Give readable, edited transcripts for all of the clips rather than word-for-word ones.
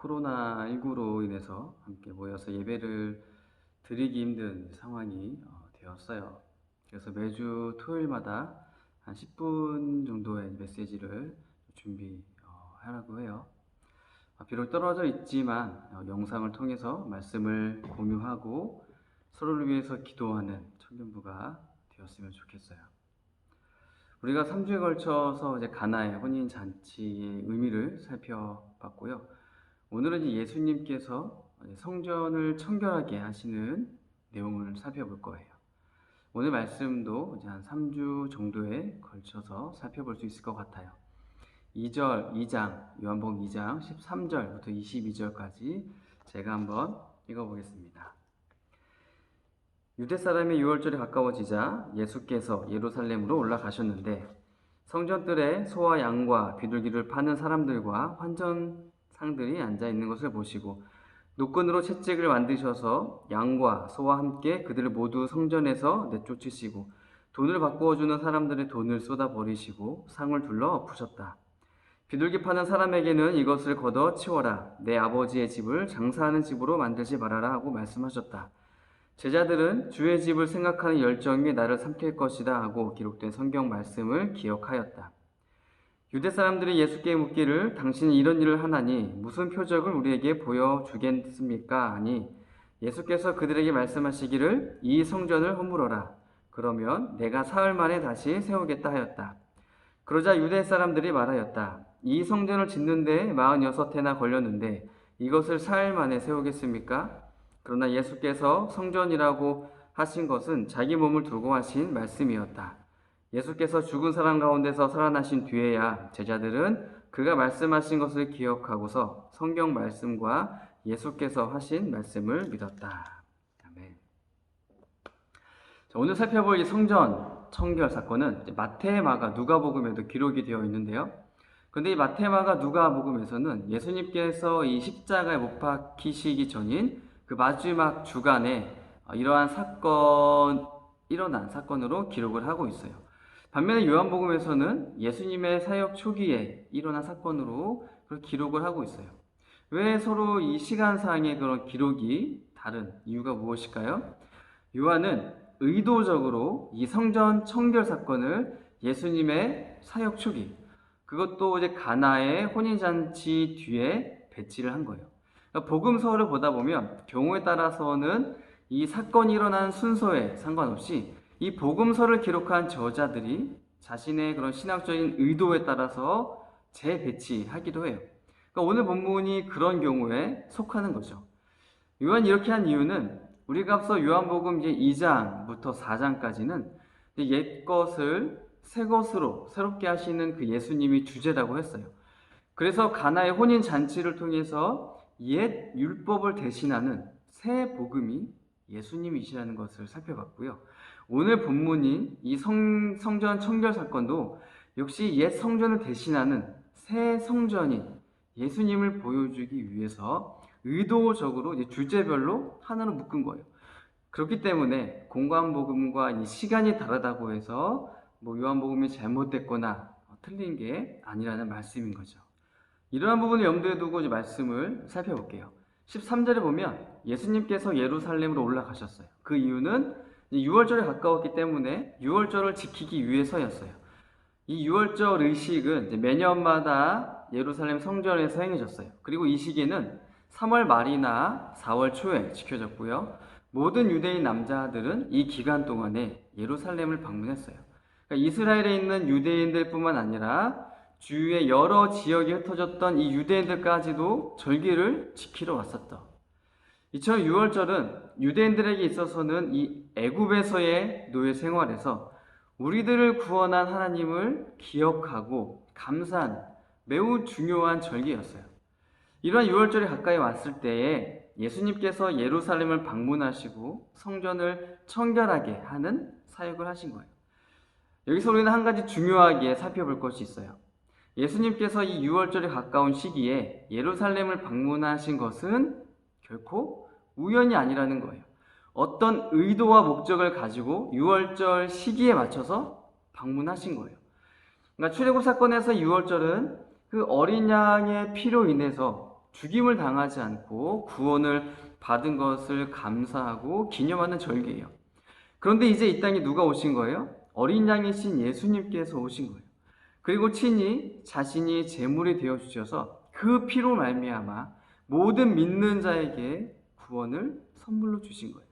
코로나19로 인해서 함께 모여서 예배를 드리기 힘든 상황이 되었어요. 그래서 매주 토요일마다 한 10분 정도의 메시지를 준비하라고 해요. 비록 떨어져 있지만 영상을 통해서 말씀을 공유하고 서로를 위해서 기도하는 청년부가 되었으면 좋겠어요. 우리가 3주에 걸쳐서 이제 가나의 혼인 잔치의 의미를 살펴봤고요. 오늘은 이제 예수님께서 성전을 청결하게 하시는 내용을 살펴볼 거예요. 오늘 말씀도 이제 한 3주 정도에 걸쳐서 살펴볼 수 있을 것 같아요. 2장, 요한복음 2장 13절부터 22절까지 제가 한번 읽어보겠습니다. 유대 사람의 유월절이 가까워지자 예수께서 예루살렘으로 올라가셨는데 성전뜰에 소와 양과 비둘기를 파는 사람들과 환전상들이 앉아 있는 것을 보시고 노끈으로 채찍을 만드셔서 양과 소와 함께 그들을 모두 성전에서 내쫓으시고 돈을 바꾸어 주는 사람들의 돈을 쏟아 버리시고 상을 둘러 엎으셨다. 비둘기 파는 사람에게는 이것을 걷어 치워라. 내 아버지의 집을 장사하는 집으로 만들지 말아라 하고 말씀하셨다. 제자들은 주의 집을 생각하는 열정이 나를 삼킬 것이다 하고 기록된 성경 말씀을 기억하였다. 유대 사람들이 예수께 묻기를 당신이 이런 일을 하나니 무슨 표적을 우리에게 보여주겠습니까? 하니 예수께서 그들에게 말씀하시기를 이 성전을 허물어라. 그러면 내가 사흘 만에 다시 세우겠다 하였다. 그러자 유대 사람들이 말하였다. 이 성전을 짓는 데 46해나 걸렸는데 이것을 사흘 만에 세우겠습니까? 그러나 예수께서 성전이라고 하신 것은 자기 몸을 두고 하신 말씀이었다. 예수께서 죽은 사람 가운데서 살아나신 뒤에야 제자들은 그가 말씀하신 것을 기억하고서 성경 말씀과 예수께서 하신 말씀을 믿었다. 아멘. 자, 오늘 살펴볼 이 성전 청결 사건은 마태, 마가, 누가복음에도 기록이 되어 있는데요. 그런데 이 마태, 마가, 누가복음에서는 예수님께서 이 십자가에 못 박히시기 전인 그 마지막 주간에 이러한 일어난 사건으로 기록을 하고 있어요. 반면에 요한복음에서는 예수님의 사역 초기에 일어난 사건으로 기록을 하고 있어요. 왜 서로 이 시간상의 그런 기록이 다른 이유가 무엇일까요? 요한은 의도적으로 이 성전 청결 사건을 예수님의 사역 초기, 그것도 이제 가나의 혼인잔치 뒤에 배치를 한 거예요. 복음서를 보다 보면 경우에 따라서는 이 사건이 일어난 순서에 상관없이 이 복음서를 기록한 저자들이 자신의 그런 신학적인 의도에 따라서 재배치하기도 해요. 그러니까 오늘 본문이 그런 경우에 속하는 거죠. 요한이 이렇게 한 이유는 우리가 앞서 요한복음 이제 2장부터 4장까지는 옛 것을 새 것으로 새롭게 하시는 그 예수님이 주제라고 했어요. 그래서 가나의 혼인 잔치를 통해서 옛 율법을 대신하는 새 복음이 예수님이시라는 것을 살펴봤고요. 오늘 본문인 이 성전 청결 사건도 역시 옛 성전을 대신하는 새 성전인 예수님을 보여주기 위해서 의도적으로 이제 주제별로 하나로 묶은 거예요. 그렇기 때문에 공관복음과 이 시간이 다르다고 해서 요한복음이 잘못됐거나 틀린 게 아니라는 말씀인 거죠. 이러한 부분을 염두에 두고 이제 말씀을 살펴볼게요. 13절에 보면 예수님께서 예루살렘으로 올라가셨어요. 그 이유는 6월절에 가까웠기 때문에 6월절을 지키기 위해서였어요. 이 6월절 의식은 매년마다 예루살렘 성전에서 행해졌어요. 그리고 이 시기는 3월 말이나 4월 초에 지켜졌고요. 모든 유대인 남자들은 이 기간 동안에 예루살렘을 방문했어요. 그러니까 이스라엘에 있는 유대인들 뿐만 아니라 주위의 여러 지역에 흩어졌던 이 유대인들까지도 절기를 지키러 왔었다. 이처럼 6월절은 유대인들에게 있어서는 이 애굽에서의 노예 생활에서 우리들을 구원한 하나님을 기억하고 감사한 매우 중요한 절기였어요. 이러한 6월절이 가까이 왔을 때에 예수님께서 예루살렘을 방문하시고 성전을 청결하게 하는 사역을 하신 거예요. 여기서 우리는 한 가지 중요하게 살펴볼 것이 있어요. 예수님께서 이 6월절에 가까운 시기에 예루살렘을 방문하신 것은 결코 우연이 아니라는 거예요. 어떤 의도와 목적을 가지고 6월절 시기에 맞춰서 방문하신 거예요. 그러니까 출애굽 사건에서 6월절은 그 어린 양의 피로 인해서 죽임을 당하지 않고 구원을 받은 것을 감사하고 기념하는 절기예요. 그런데 이제 이 땅에 누가 오신 거예요? 어린 양이신 예수님께서 오신 거예요. 그리고 친히 자신이 제물이 되어 주셔서 그 피로 말미암아 모든 믿는 자에게 구원을 선물로 주신 거예요.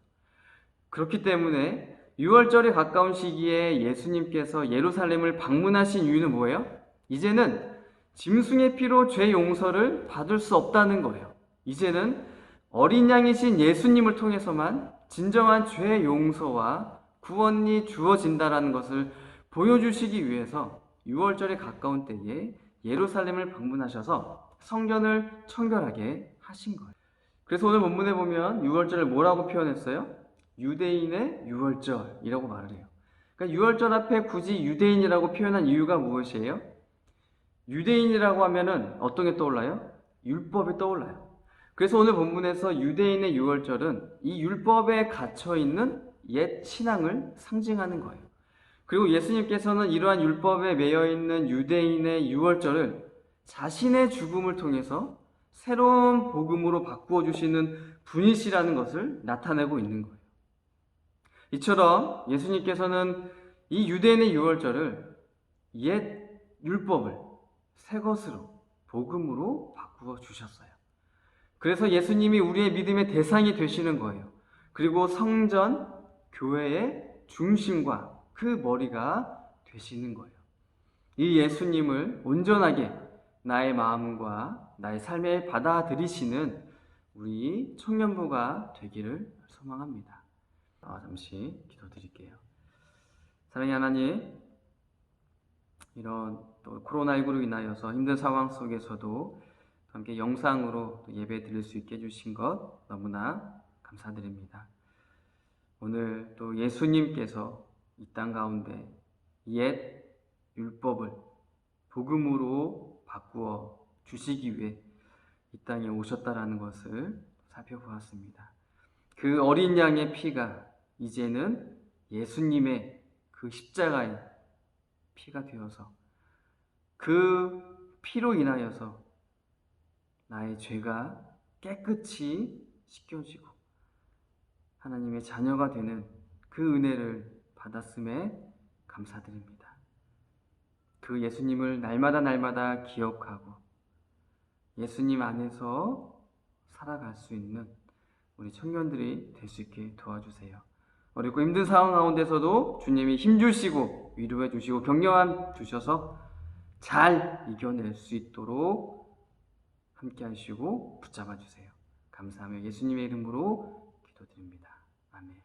그렇기 때문에 6월절에 가까운 시기에 예수님께서 예루살렘을 방문하신 이유는 뭐예요? 이제는 짐승의 피로 죄 용서를 받을 수 없다는 거예요. 이제는 어린 양이신 예수님을 통해서만 진정한 죄 용서와 구원이 주어진다라는 것을 보여주시기 위해서 6월절에 가까운 때에 예루살렘을 방문하셔서 성전을 청결하게 하신 거예요. 그래서 오늘 본문에 보면 6월절을 뭐라고 표현했어요? 유대인의 6월절이라고 말을 해요. 그러니까 6월절 앞에 굳이 유대인이라고 표현한 이유가 무엇이에요? 유대인이라고 하면은 어떤 게 떠올라요? 율법이 떠올라요. 그래서 오늘 본문에서 유대인의 6월절은 이 율법에 갇혀 있는 옛 신앙을 상징하는 거예요. 그리고 예수님께서는 이러한 율법에 매여 있는 유대인의 6월절을 자신의 죽음을 통해서 새로운 복음으로 바꾸어 주시는 분이시라는 것을 나타내고 있는 거예요. 이처럼 예수님께서는 이 유대인의 6월절을 옛 율법을 새 것으로 복음으로 바꾸어 주셨어요. 그래서 예수님이 우리의 믿음의 대상이 되시는 거예요. 그리고 성전, 교회의 중심과 그 머리가 되시는 거예요. 이 예수님을 온전하게 나의 마음과 나의 삶에 받아들이시는 우리 청년부가 되기를 소망합니다. 잠시 기도드릴게요. 사랑의 하나님, 이런 또 코로나19로 인하여서 힘든 상황 속에서도 함께 영상으로 예배 드릴 수 있게 해주신 것 너무나 감사드립니다. 오늘 또 예수님께서 이 땅 가운데 옛 율법을 복음으로 바꾸어 주시기 위해 이 땅에 오셨다라는 것을 살펴보았습니다. 그 어린 양의 피가 이제는 예수님의 그 십자가의 피가 되어서 그 피로 인하여서 나의 죄가 깨끗이 씻겨지고 하나님의 자녀가 되는 그 은혜를 받았음에 감사드립니다. 그 예수님을 날마다 기억하고 예수님 안에서 살아갈 수 있는 우리 청년들이 될 수 있게 도와주세요. 어렵고 힘든 상황 가운데서도 주님이 힘주시고 위로해 주시고 격려함 주셔서 잘 이겨낼 수 있도록 함께 하시고 붙잡아 주세요. 감사하며 예수님의 이름으로 기도드립니다. 아멘.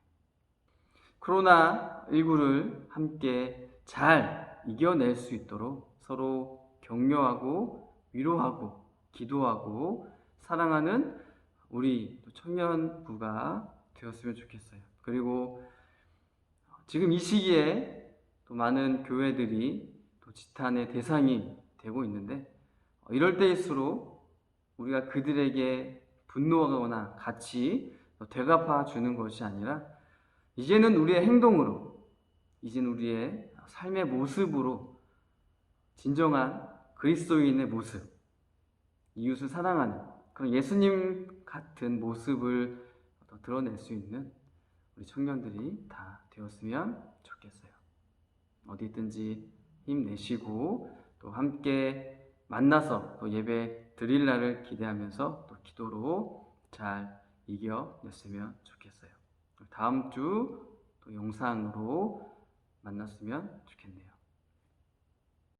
코로나19를 함께 잘 이겨낼 수 있도록 서로 격려하고 위로하고 기도하고 사랑하는 우리 청년부가 되었으면 좋겠어요. 그리고 지금 이 시기에 또 많은 교회들이 또 지탄의 대상이 되고 있는데 이럴 때일수록 우리가 그들에게 분노하거나 같이 되갚아 주는 것이 아니라 이제는 우리의 행동으로, 이제는 우리의 삶의 모습으로 진정한 그리스도인의 모습, 이웃을 사랑하는 그런 예수님 같은 모습을 드러낼 수 있는 우리 청년들이 다 되었으면 좋겠어요. 어디 있든지 힘내시고 또 함께 만나서 또 예배 드릴 날을 기대하면서 또 기도로 잘 이겨냈으면 좋겠어요. 다음 주 또 영상으로 만났으면 좋겠네요.